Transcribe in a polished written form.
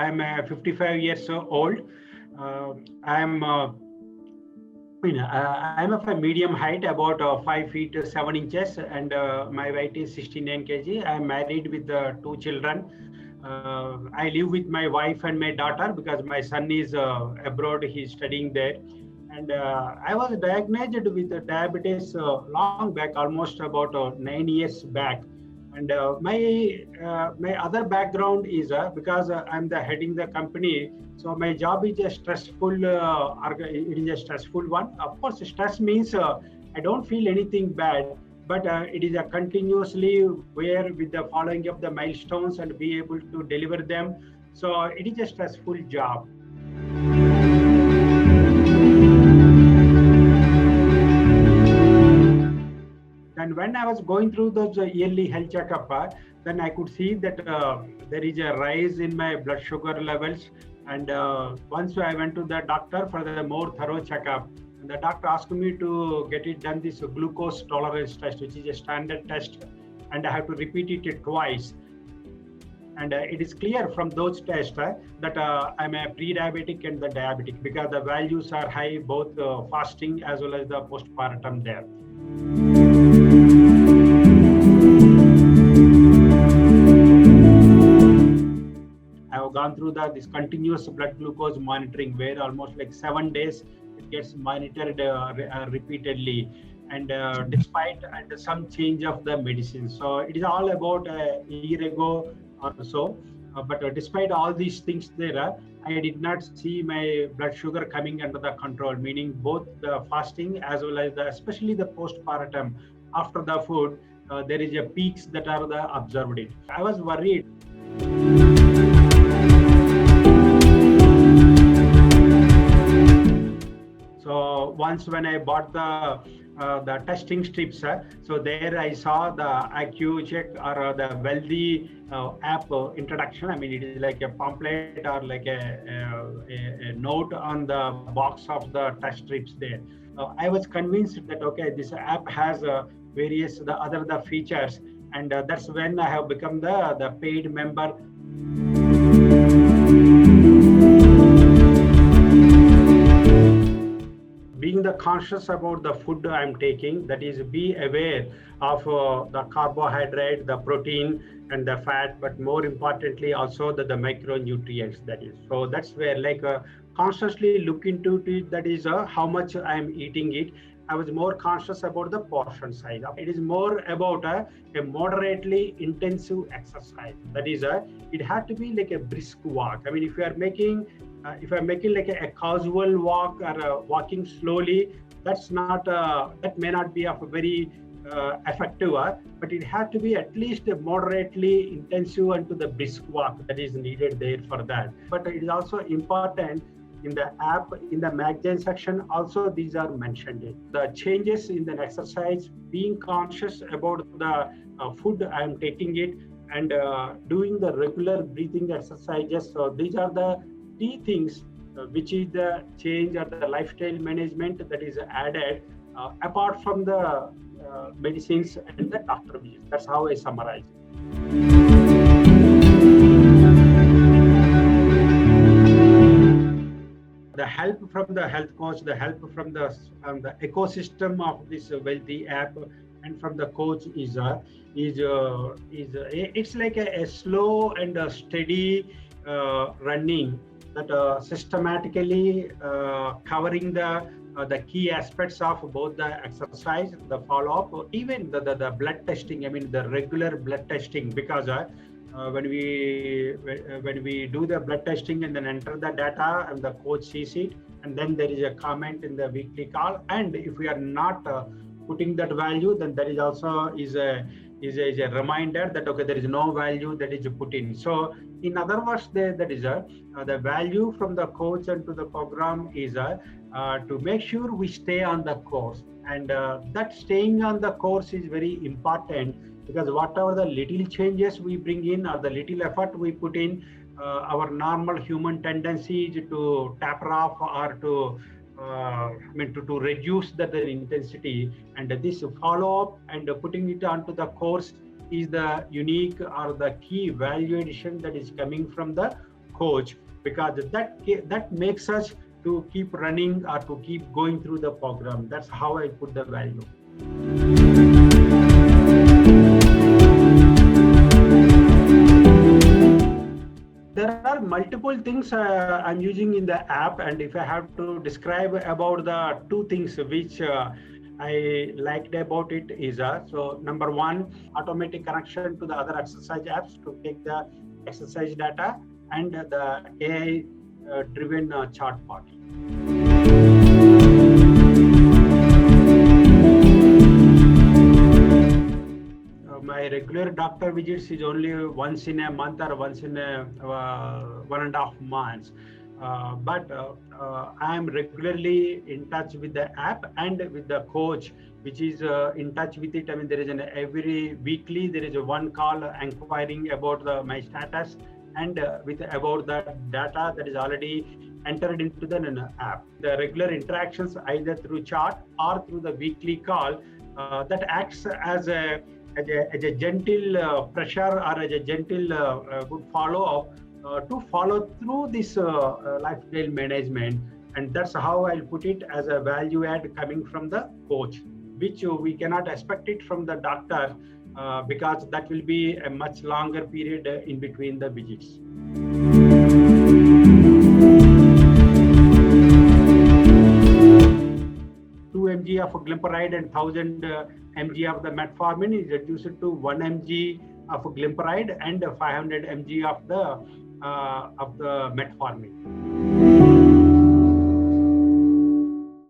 I'm 55 years old. I'm I'm of a medium height, about 5 feet 7 inches, and my weight is 69 kg. I'm married with two children. I live with my wife and my daughter because my son is abroad. He's studying there. And I was diagnosed with diabetes long back, almost about 9 years back. And my other background is because I'm the heading the company, so my job is a stressful. It is a stressful one. Of course, stress means I don't feel anything bad, but it is a continuously where with the following of the milestones and be able to deliver them. So it is a stressful job. And when I was going through those yearly health checkup, then I could see that there is a rise in my blood sugar levels. And once I went to the doctor for the more thorough checkup, and the doctor asked me to get it done, this glucose tolerance test, which is a standard test, and I have to repeat it twice. And it is clear from those tests that I'm a pre-diabetic and the diabetic, because the values are high, both fasting as well as the postpartum there. I've gone through this continuous blood glucose monitoring, where almost like 7 days it gets monitored repeatedly, and despite and some change of the medicine. So it is all about a year ago or so. But despite all these things there, I did not see my blood sugar coming under the control, meaning both the fasting as well as especially the postpartum after the food, there is a peaks that are observed it. I was worried. So once when I bought the testing strips, so there I saw the AccuCheck or the Wellthy app introduction. I mean, it is like a pamphlet or like a note on the box of the test strips there. I was convinced that okay, this app has various the features, and that's when I have become the paid member. Being the conscious about the food I'm taking, that is, be aware of the carbohydrate, the protein, and the fat, but more importantly also the micronutrients. That is, so that's where like consciously look into it. That is how much I'm eating it. I was more conscious about the portion size. It is more about a moderately intensive exercise. That is, it had to be like a brisk walk. I mean, if you are making if I'm making like a casual walk or walking slowly, that's not that may not be of a very effective, but it has to be at least a moderately intensive and to the brisk walk that is needed there for that. But it is also important in the app, in the magazine section, also these are mentioned. The changes in the exercise, being conscious about the food I'm taking it, and doing the regular breathing exercises. So these are the key things which is the change or the lifestyle management that is added apart from the medicines and the doctor visits. That's how I summarize it. The help from the health coach, the help from the ecosystem of this Wellthy app, and from the coach is it's like a slow and a steady running that systematically covering the key aspects of both the exercise, the follow-up, even the blood testing. I mean, the regular blood testing, because when we do the blood testing and then enter the data and the coach sees it, and then there is a comment in the weekly call, and if we are not putting that value, then there is also is a reminder that okay, there is no value that is put in. So in other words, that is the value from the coach and to the program is to make sure we stay on the course, and that staying on the course is very important, because whatever the little changes we bring in or the little effort we put in, our normal human tendency is to taper off or to to reduce the intensity, and this follow-up and putting it onto the course is the unique or the key value addition that is coming from the coach, because that makes us to keep running or to keep going through the program. That's how I put the value. There are multiple things I'm using in the app, and if I have to describe about the two things which I liked about it is so number one, automatic connection to the other exercise apps to take the exercise data, and the AI driven chart part. My regular doctor visits is only once in a month or once in a 1.5 months. I am regularly in touch with the app and with the coach, which is in touch with it. I mean, there is every weekly, there is one call inquiring about my status and with about the data that is already entered into the app. The regular interactions either through chat or through the weekly call that acts as a gentle pressure or as a gentle good follow-up to follow through this lifestyle management. And that's how I'll put it, as a value add coming from the coach, which we cannot expect it from the doctor because that will be a much longer period in between the visits. 2 mg of glimepiride and 1000 mg of the metformin is reduced to 1 mg of glimepiride and 500 mg of the metformin.